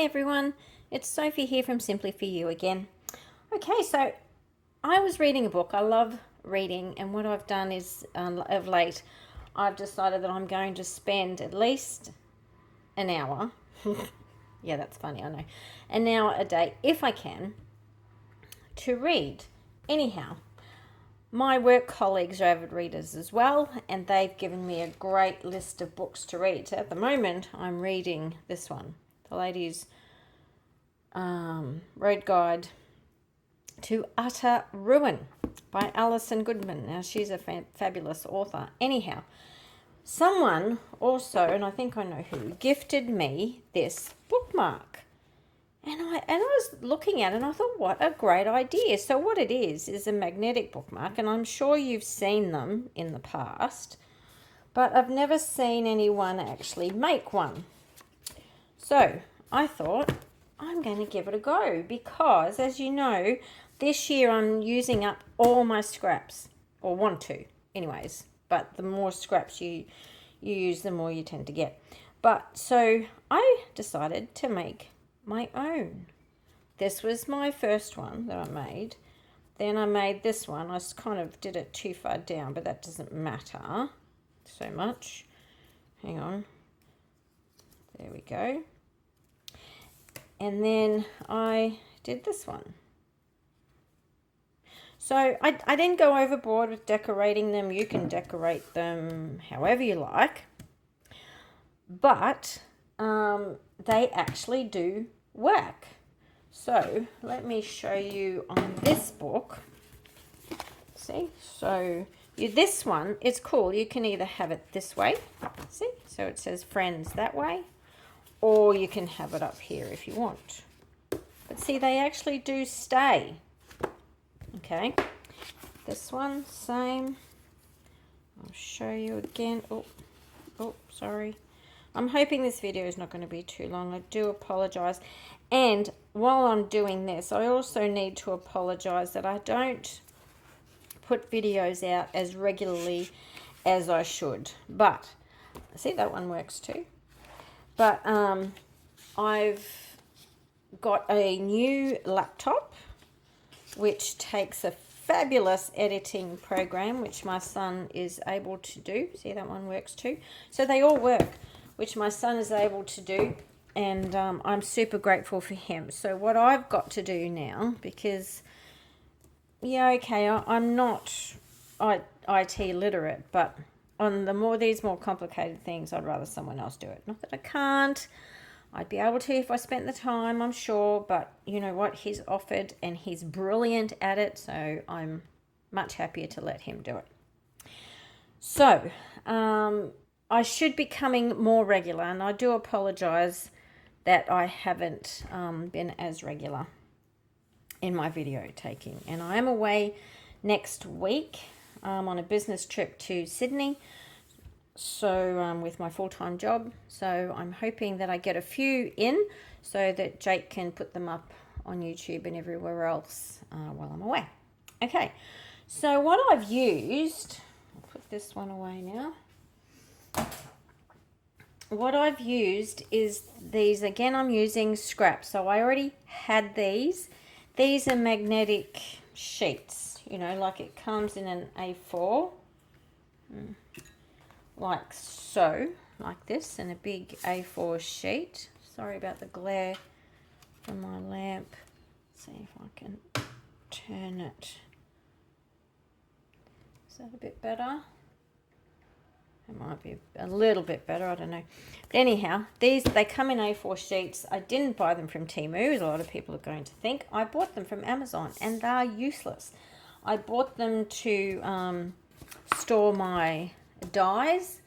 Hi everyone, it's Sophie here from Simply For You again. Okay, so I was reading a book. I love reading, and what I've done is, of late, I've decided that I'm going to spend at least an hour, yeah, that's funny, I know, an hour a day, if I can, to read. Anyhow, my work colleagues are avid readers as well, and they've given me a great list of books to read. So at the moment, I'm reading this one, The Lady's Road Guide to Utter Ruin by Alison Goodman. Now, she's a fabulous author. Anyhow, someone also, and I think I know who, gifted me this bookmark. And I was looking at it and I thought, what a great idea. So what it is a magnetic bookmark, and I'm sure you've seen them in the past, but I've never seen anyone actually make one. So I thought, I'm going to give it a go because, as you know, this year I'm using up all my scraps, or want to anyways, but the more scraps you use, the more you tend to get. But so I decided to make my own. This was my first one that I made. Then I made this one. I kind of did it too far down, but that doesn't matter so much. Hang on. There we go. And then I did this one. So I didn't go overboard with decorating them. You can decorate them however you like. But they actually do work. So let me show you on this book. See, so this one, it's cool. You can either have it this way. See, so it says friends that way. Or you can have it up here if you want. But see, they actually do stay. Okay, this one, same. I'll show you again. Oh, sorry. I'm hoping this video is not going to be too long. I do apologize. And while I'm doing this, I also need to apologize that I don't put videos out as regularly as I should. But, see, that one works too. But I've got a new laptop which takes a fabulous editing program which my son is able to do. See, that one works too. So they all work, which my son is able to do, and I'm super grateful for him. So what I've got to do now, because, yeah, okay, I'm not IT literate, but on these more complicated things, I'd rather someone else do it. Not that I can't. I'd be able to if I spent the time, I'm sure, but you know what? He's offered and he's brilliant at it, so I'm much happier to let him do it. So, I should be coming more regular, and I do apologize that I haven't been as regular in my video taking. And I am away next week on a business trip to Sydney, so with my full-time job. So I'm hoping that I get a few in so that Jake can put them up on YouTube and everywhere else while I'm away. Okay, so what I've used, I'll put this one away now. What I've used is these. Again, I'm using scraps. So I already had these. These are magnetic sheets, you know, like it comes in an A4, like so, like this, and a big A4 sheet. Sorry about the glare from my lamp. Let's see if I can turn it. Is that a bit better? It might be a little bit better, I don't know. But anyhow, they come in A4 sheets. I didn't buy them from Temu, as a lot of people are going to think. I bought them from Amazon, and they're useless. I bought them to store my dies,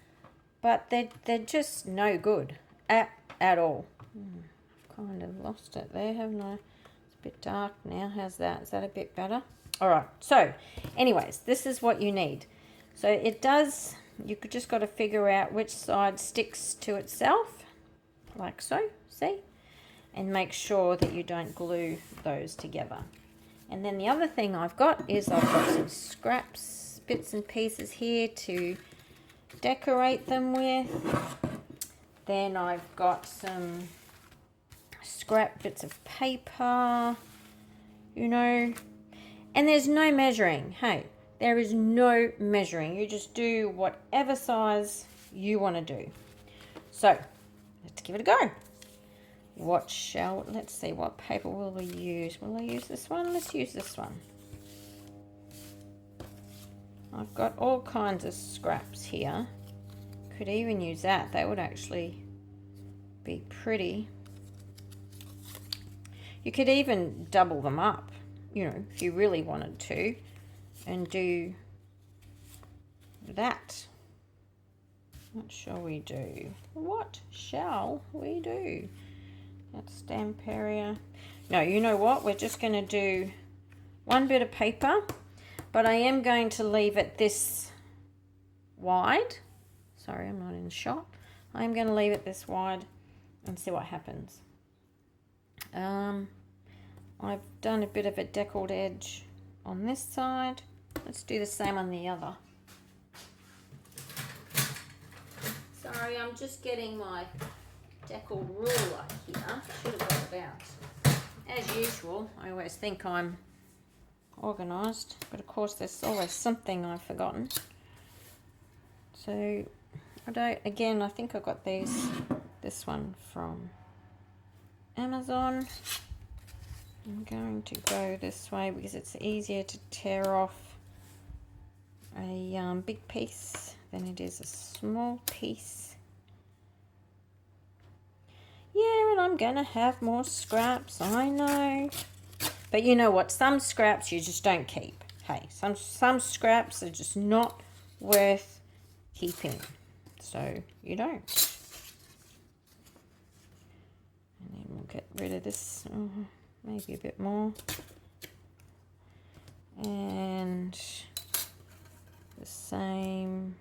but they're just no good at all. I've kind of lost it there, haven't I? It's a bit dark now. How's that? Is that a bit better? All right. So, anyways, this is what you need. So it does. You just got to figure out which side sticks to itself, like so, see? And make sure that you don't glue those together. And then the other thing I've got is I've got some scraps, bits and pieces here to decorate them with. Then I've got some scrap bits of paper, you know. And there's no measuring. Hey, there is no measuring. You just do whatever size you want to do. So, let's give it a go. Let's see, what paper will we use? Will I use this one? Let's use this one. I've got all kinds of scraps here. Could even use that. That would actually be pretty. You could even double them up, you know, if you really wanted to, and do that. What shall we do? What shall we do? That stamp area. No, you know what? We're just going to do one bit of paper, but I am going to leave it this wide. Sorry, I'm not in the shot. I'm going to leave it this wide and see what happens. I've done a bit of a deckled edge on this side. Let's do the same on the other. Sorry, I'm just getting my deckled ruler here. Should have got it out. As usual, I always think I'm organised, but of course there's always something I've forgotten. So I think I got this one from Amazon. I'm going to go this way because it's easier to tear off a big piece than it is a small piece. Yeah, and I'm going to have more scraps, I know. But you know what? Some scraps you just don't keep. Hey, some scraps are just not worth keeping. So you don't. And then we'll get rid of this, maybe a bit more. And the same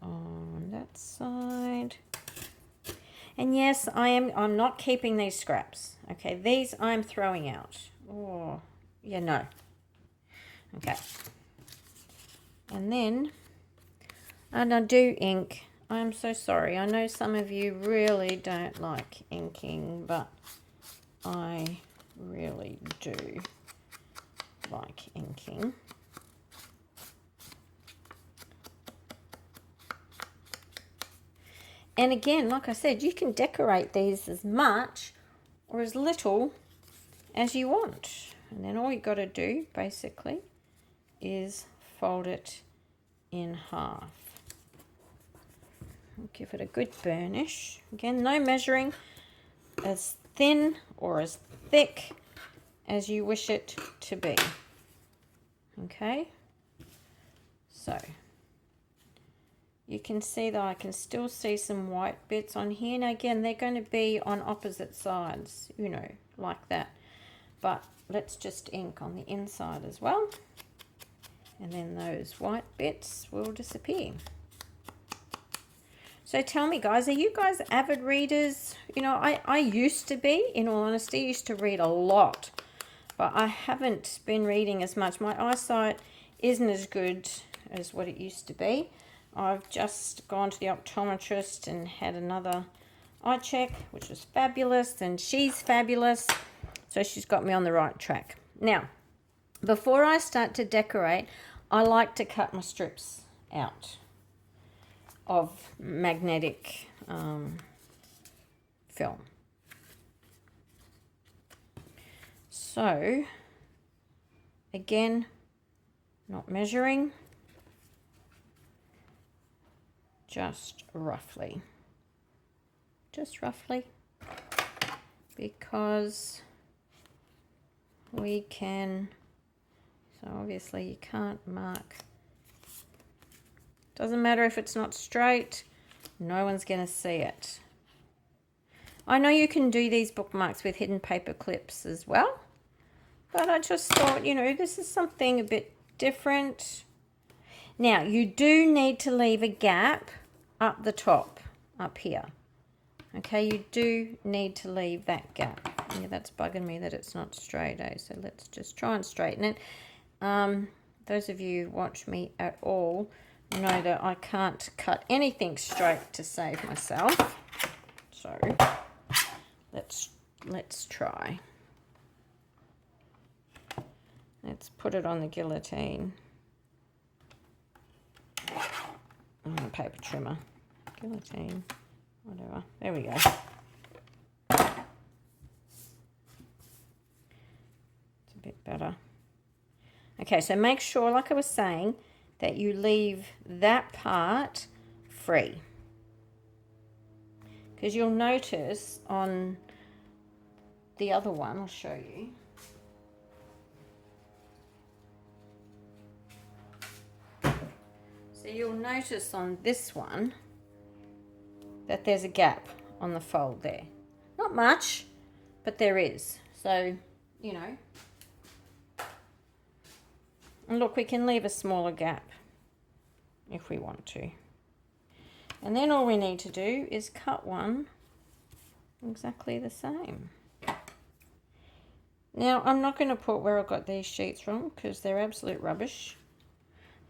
on that side. And yes, I'm not keeping these scraps. Okay, these I'm throwing out. Oh, yeah, no. Okay. And then, and I do ink. I'm so sorry. I know some of you really don't like inking, but I really do like inking. And again, like I said, you can decorate these as much or as little as you want. And then all you got to do, basically, is fold it in half. Give it a good burnish. Again, no measuring, as thin or as thick as you wish it to be. Okay, so you can see that I can still see some white bits on here. Now again, they're going to be on opposite sides, you know, like that. But let's just ink on the inside as well. And then those white bits will disappear. So tell me, guys, are you guys avid readers? You know, I used to be, in all honesty, used to read a lot. But I haven't been reading as much. My eyesight isn't as good as what it used to be. I've just gone to the optometrist and had another eye check, which was fabulous, and she's fabulous. So she's got me on the right track. Now, before I start to decorate, I like to cut my strips out of magnetic film. So, again, not measuring, just roughly, because we can, so obviously you can't mark. Doesn't matter if it's not straight, no one's going to see it. I know you can do these bookmarks with hidden paper clips as well, but I just thought, you know, this is something a bit different. Now, you do need to leave a gap up the top, up here. Okay, you do need to leave that gap. Yeah, that's bugging me that it's not straight, eh? So let's just try and straighten it. Those of you who watch me at all know that I can't cut anything straight to save myself. So let's try. Let's put it on the guillotine. Paper trimmer, guillotine, whatever. There we go. It's a bit better. Okay, so make sure, like I was saying, that you leave that part free. Because you'll notice on the other one, I'll show you. So you'll notice on this one that there's a gap on the fold there. Not much, but there is. So, you know. And look, we can leave a smaller gap if we want to. And then all we need to do is cut one exactly the same. Now, I'm not going to put where I got these sheets from because they're absolute rubbish.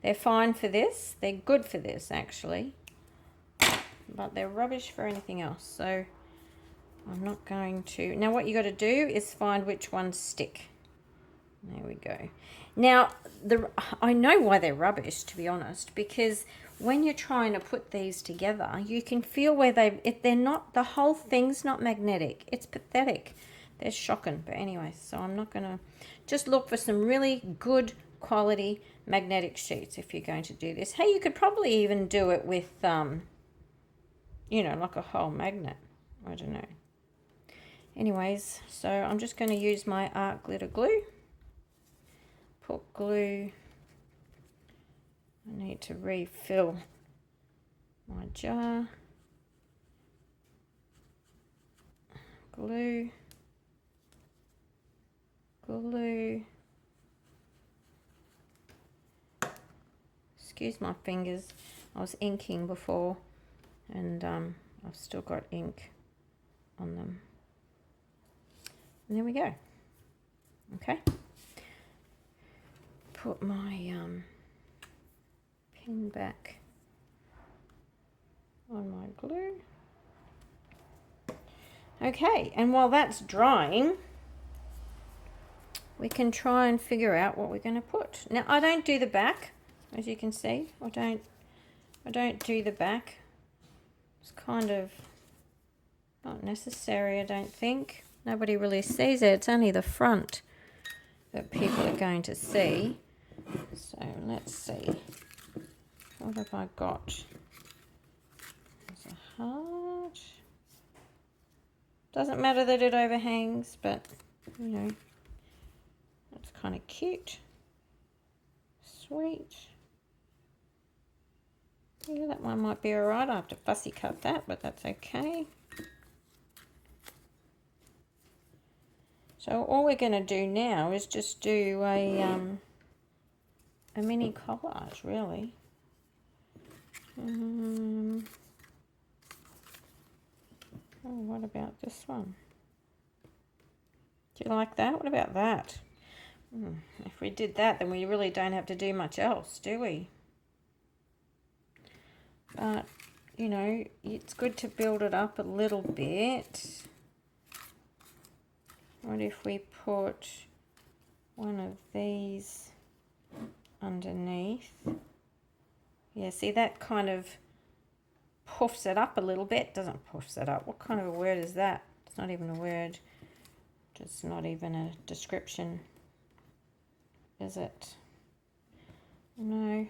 They're fine for this. They're good for this, actually. But they're rubbish for anything else. So I'm not going to. Now, what you got to do is find which ones stick. There we go. Now, I know why they're rubbish, to be honest, because when you're trying to put these together, you can feel where they're not, the whole thing's not magnetic. It's pathetic. They're shocking. But anyway, so I'm not going to, just look for some really good quality magnetic sheets if you're going to do this. Hey, you could probably even do it with, you know, like a whole magnet. I don't know. Anyways, so I'm just going to use my art glitter glue. Put glue. I need to refill my jar. Glue. Glue. Excuse my fingers. I was inking before and I've still got ink on them. And there we go. Okay. Put my pin back on my glue. Okay, and while that's drying, we can try and figure out what we're going to put. Now, I don't do the back, as you can see. I don't do the back. It's kind of not necessary, I don't think. Nobody really sees it. It's only the front that people are going to see. So let's see. What have I got? There's a heart. Doesn't matter that it overhangs, but you know, that's kind of cute. Sweet. Yeah, that one might be alright. I have to fussy cut that, but that's okay. So all we're going to do now is just do a mini collage, really. Oh, what about this one? Do you like that? What about that? If we did that, then we really don't have to do much else, do we? But, you know, it's good to build it up a little bit. What if we put one of these underneath? Yeah, see, that kind of puffs it up a little bit. Doesn't puffs it up. What kind of a word is that? It's not even a word. It's not even a description. Is it? No.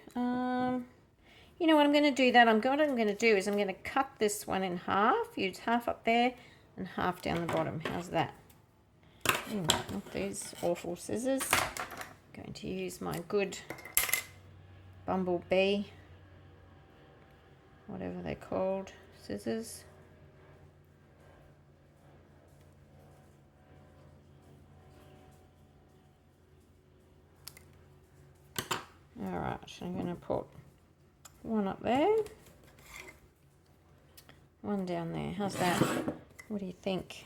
You know what, I'm going to do that. What I'm going to do is I'm going to cut this one in half. Use half up there and half down the bottom. How's that? Not these awful scissors. I'm going to use my good bumblebee, whatever they're called, scissors. Alright, I'm going to put one up there, one down there. How's that? What do you think?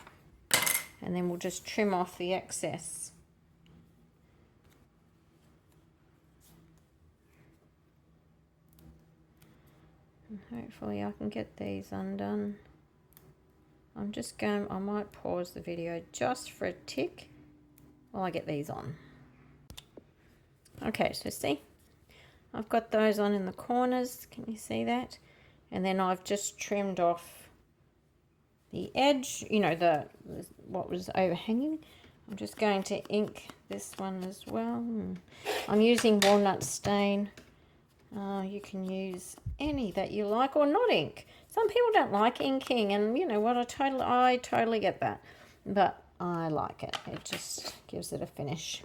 And then we'll just trim off the excess. And hopefully I can get these undone. I might pause the video just for a tick while I get these on. Okay, so see, I've got those on in the corners. Can you see that? And then I've just trimmed off the edge, you know, what was overhanging. I'm just going to ink this one as well. I'm using walnut stain. You can use any that you like, or not ink. Some people don't like inking, and you know what, I totally get that, but I like it. It just gives it a finish.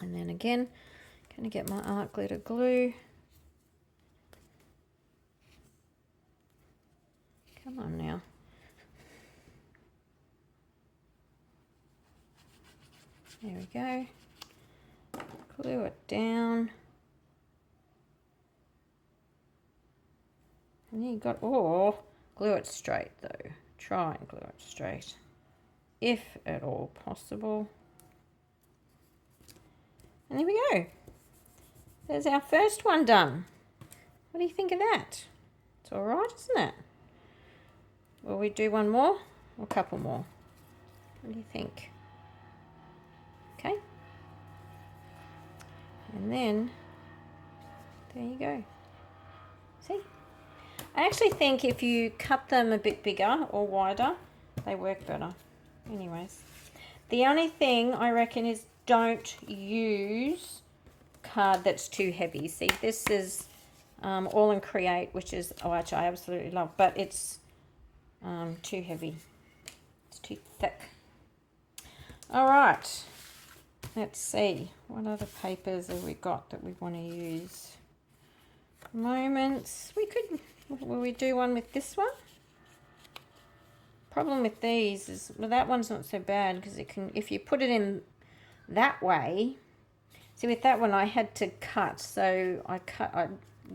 And then again, going to get my art glitter glue. Come on now. There we go. Glue it down. And then you got, or glue it straight though. Try and glue it straight, if at all possible. And there we go. There's our first one done. What do you think of that? It's all right, isn't it? Will we do one more or a couple more? What do you think? Okay. And then, there you go. See? I actually think if you cut them a bit bigger or wider, they work better. Anyways, the only thing I reckon is don't use card that's too heavy. See, this is All in Create, which is, which I absolutely love, but it's too heavy. It's too thick. All right. Let's see. What other papers have we got that we want to use? Moments. We could, will we do one with this one? Problem with these is, well, that one's not so bad because it can, if you put it in that way, see with that one I had to cut, so I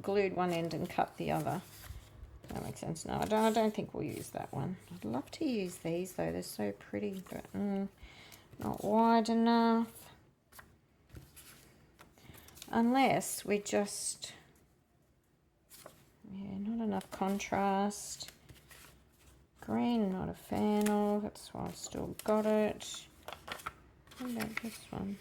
glued one end and cut the other. That makes sense. No, I don't think we'll use that one. I'd love to use these though, they're so pretty, but not wide enough. Unless we just, yeah, not enough contrast. Green, not a fan of, that's why I've still got it. What about this one?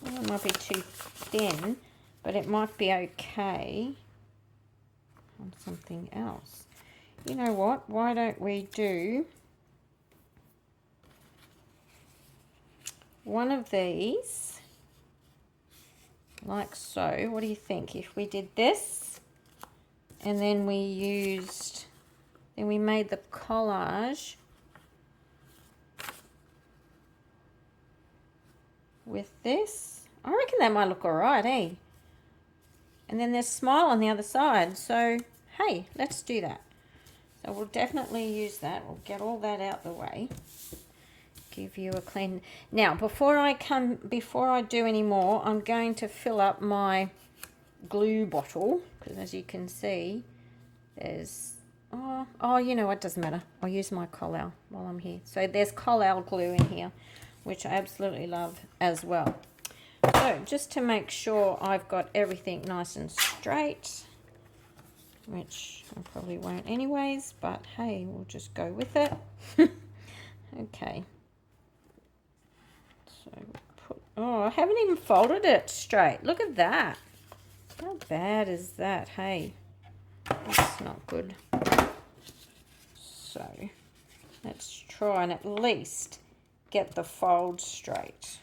Well, it might be too thin, but it might be okay on something else. You know what? Why don't we do one of these, like so? What do you think if we did this and then we used, then we made the collage with this? I reckon that might look all right, eh? And then there's Smile on the other side, so hey, let's do that. So we'll definitely use that. We'll get all that out the way. Give you a clean. Now, before I do any more, I'm going to fill up my glue bottle, because as you can see, there's, oh, you know what, doesn't matter. I'll use my Collal while I'm here. So there's Collal glue in here, which I absolutely love as well. So just to make sure I've got everything nice and straight, which I probably won't anyways, but hey, we'll just go with it. Okay. So oh, I haven't even folded it straight. Look at that. How bad is that? Hey, that's not good. So let's try and at least get the fold straight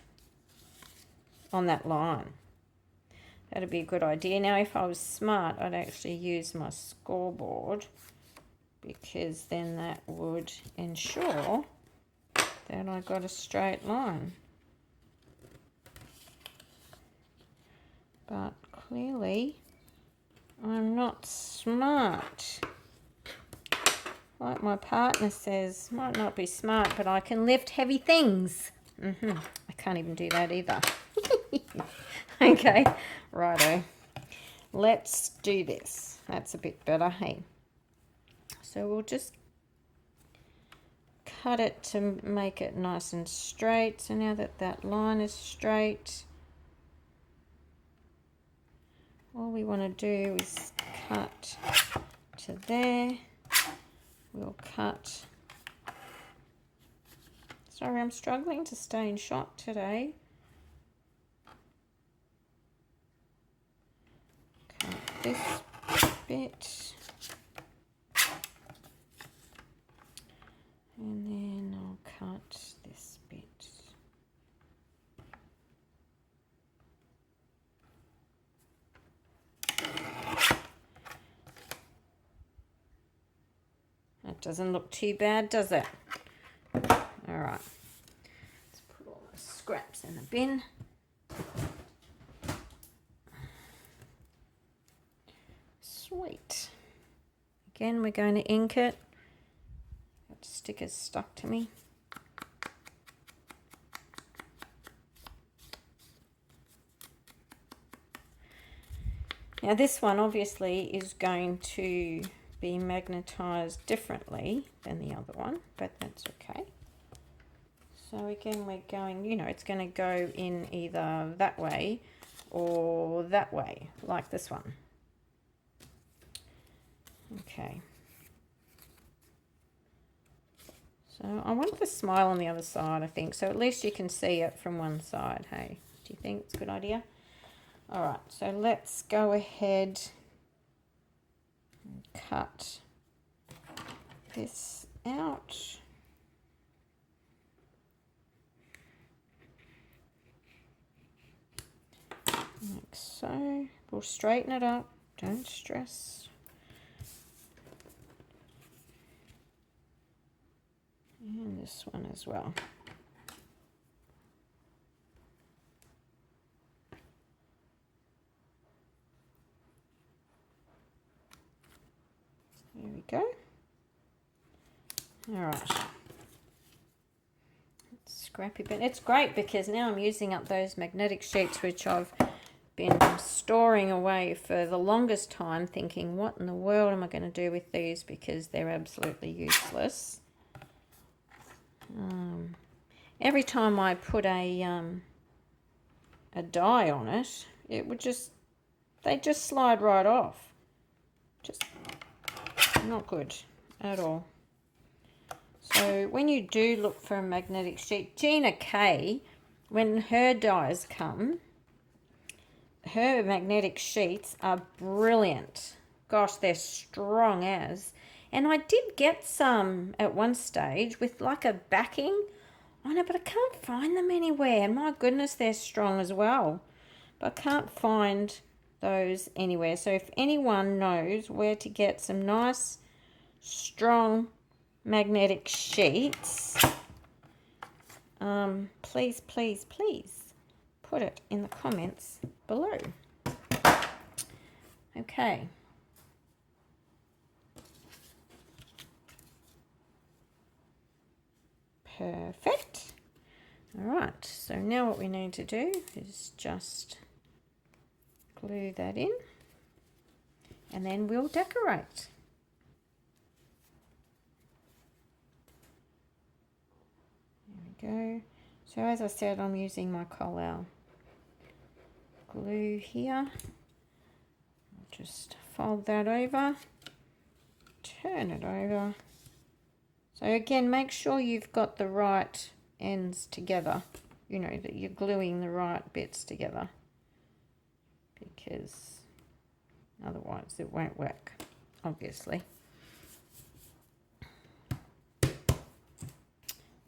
on that line. That'd be a good idea. Now, if I was smart, I'd actually use my scoreboard, because then that would ensure that I got a straight line. But clearly, I'm not smart. Like my partner says, might not be smart, but I can lift heavy things. I can't even do that either. Okay, righto. Let's do this. That's a bit better, hey. So we'll just cut it to make it nice and straight. So now that that line is straight, all we want to do is cut to there. We'll cut. Sorry, I'm struggling to stay in shot today. Cut this bit. And then I'll cut this bit. That doesn't look too bad, does it? All right. Let's put all the scraps in the bin. Sweet. Again, we're going to ink it. Got stickers stuck to me. Now this one obviously is going to be magnetized differently than the other one, but that's okay. So again, we're going, you know, it's going to go in either that way or that way, like this one. Okay. So I want the smile on the other side, I think, so at least you can see it from one side. Hey, do you think it's a good idea? All right, so let's go ahead and cut this out. Like so. We'll straighten it up, don't stress. And this one as well. There we go. All right. It's scrappy, but it's great because now I'm using up those magnetic sheets which I've been storing away for the longest time, thinking, what in the world am I going to do with these, because they're absolutely useless. Every time I put a die on it, it would they just slide right off. Just not good at all. So when you do look for a magnetic sheet, Gina K, when her dies come, her magnetic sheets are brilliant. Gosh, they're strong as. And I did get some at one stage with like a backing on it, but I can't find them anywhere. And my goodness, they're strong as well. But I can't find those anywhere. So if anyone knows where to get some nice, strong magnetic sheets, please, please, please put it in the comments below. Okay. Perfect. All right, so now what we need to do is just glue that in, and then we'll decorate. There we go. So as I said, I'm using my Collal glue here. I'll just fold that over, turn it over. So again, make sure you've got the right ends together, you know, that you're gluing the right bits together, because otherwise it won't work, obviously.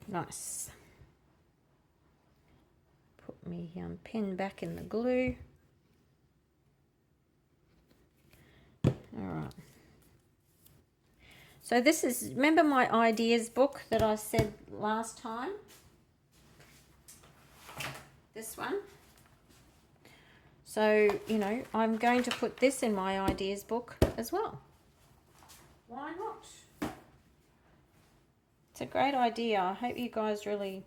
Nice. Put my pen back in the glue. All right. So this is, remember my ideas book that I said last time? This one. So, you know, I'm going to put this in my ideas book as well. Why not? It's a great idea. I hope you guys really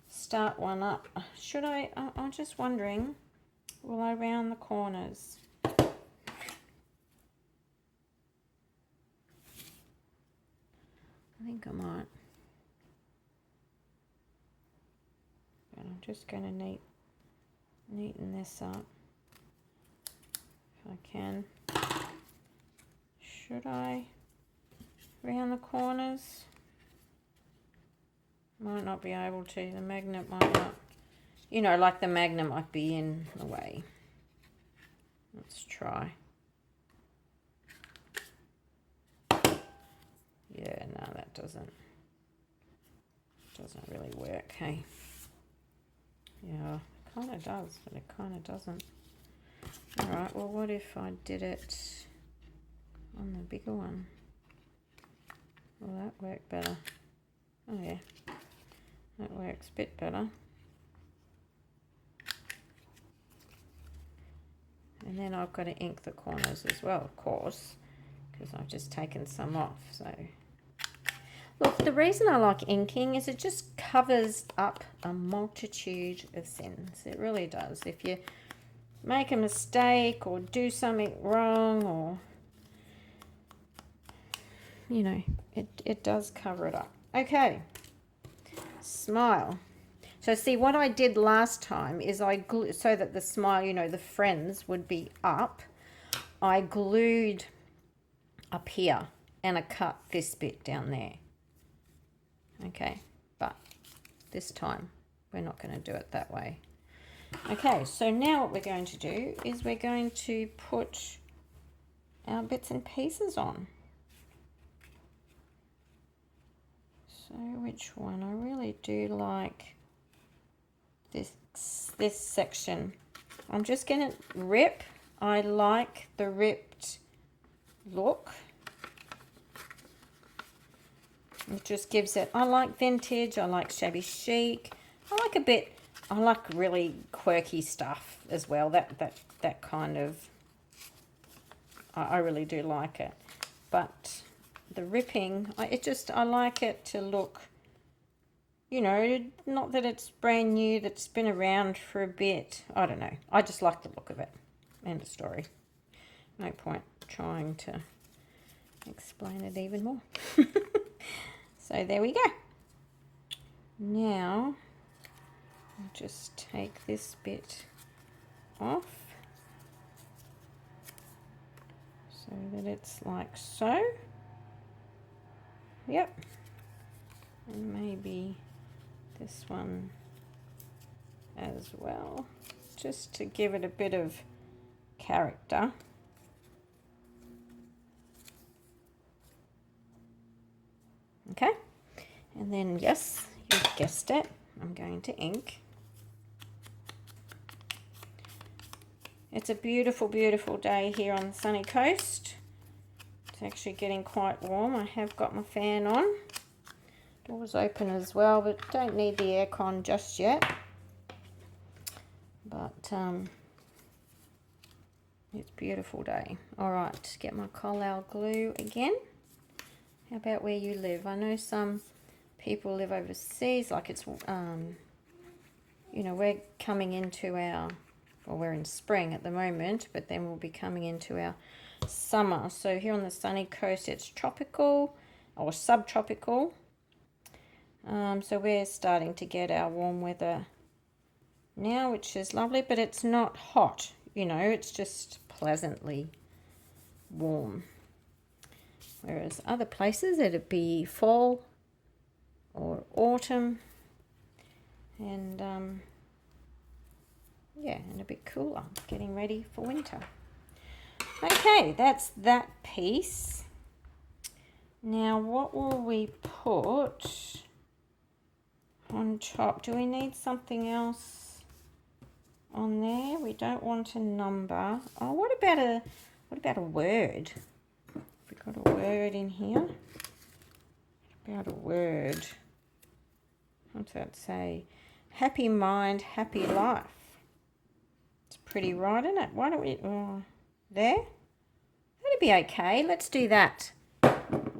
start one up. Should I? I'm just wondering, will I round the corners? I think I might. But I'm just going to neaten this up. I can. Should I? Around the corners? Might not be able to. The magnet might not. You know, like the magnet might be in the way. Let's try. Yeah, no, that doesn't really work, hey? Yeah, it kind of does, but it kind of doesn't. All right, well, what if I did it on the bigger one? Will that work better? Oh, yeah. That works a bit better. And then I've got to ink the corners as well, of course, because I've just taken some off, so... Look, the reason I like inking is it just covers up a multitude of sins. It really does. If you make a mistake or do something wrong or, you know, it does cover it up. Okay, smile. So see, what I did last time is I glued, so that the smile, you know, the friends would be up, I glued up here and I cut this bit down there. Okay, but this time we're not going to do it that way. Okay, so now what we're going to do is we're going to put our bits and pieces on. So which one? I really do like this section. I'm just going to rip. I like the ripped look. It just gives it, I like vintage, I like shabby chic, I like really quirky stuff as well. That kind of, I really do like it. But the ripping, I like it to look, you know, not that it's brand new, that's been around for a bit. I don't know. I just like the look of it. End of story. No point trying to explain it even more. So there we go. Now, I'll just take this bit off so that it's like so. Yep. And maybe this one as well, just to give it a bit of character. Okay, and then yes, you've guessed it, I'm going to ink. It's a beautiful, beautiful day here on the sunny coast. It's actually getting quite warm. I have got my fan on. Doors open as well, but don't need the aircon just yet. But it's a beautiful day. All right, get my Collal glue again. How about where you live? I know some people live overseas, like it's, you know, we're coming into our, well, we're in spring at the moment, but then we'll be coming into our summer. So here on the sunny coast, it's tropical or subtropical. So we're starting to get our warm weather now, which is lovely, but it's not hot, you know, it's just pleasantly warm. Whereas other places it'd be fall or autumn and yeah, and a bit cooler, getting ready for winter. Okay, that's that piece. Now what will we put on top? Do we need something else on there? We don't want a number. Oh, what about a word? We've got a word in here. What about a word? What's that say? Happy mind, happy life. It's pretty right, isn't it? Why don't we, there? That'd be okay. Let's do that.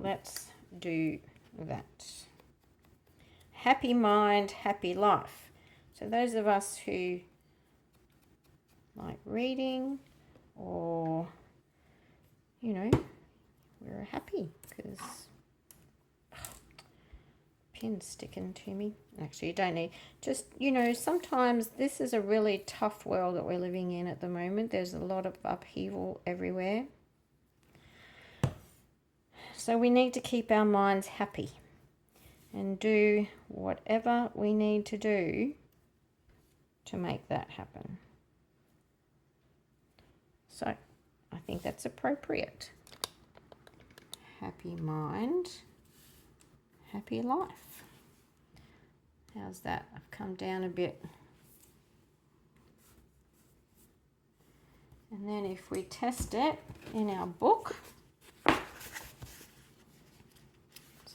Let's do that. Happy mind, happy life. So those of us who like reading or, you know, we're happy because pin's sticking to me. Actually, you don't need, just, you know, sometimes this is a really tough world that we're living in at the moment. There's a lot of upheaval everywhere. So we need to keep our minds happy and do whatever we need to do to make that happen. So I think that's appropriate. Happy mind, happy life. How's that? I've come down a bit. And then if we test it in our book, let's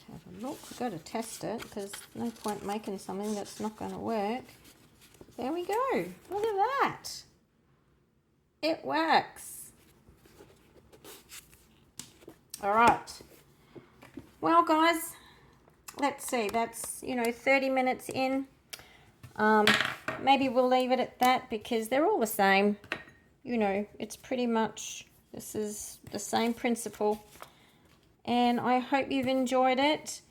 have a look. We've got to test it because no point making something that's not going to work. There we go. Look at that. It works. All right. Well, guys, let's see. That's, you know, 30 minutes in. Maybe we'll leave it at that because they're all the same. You know, it's pretty much, this is the same principle. And I hope you've enjoyed it.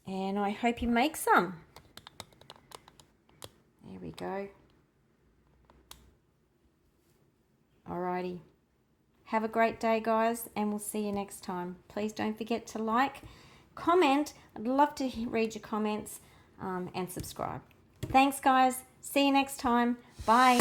And I hope you make some. There we go. Alrighty. Have a great day, guys, and we'll see you next time. Please don't forget to like, comment. I'd love to read your comments, and subscribe. Thanks, guys. See you next time. Bye.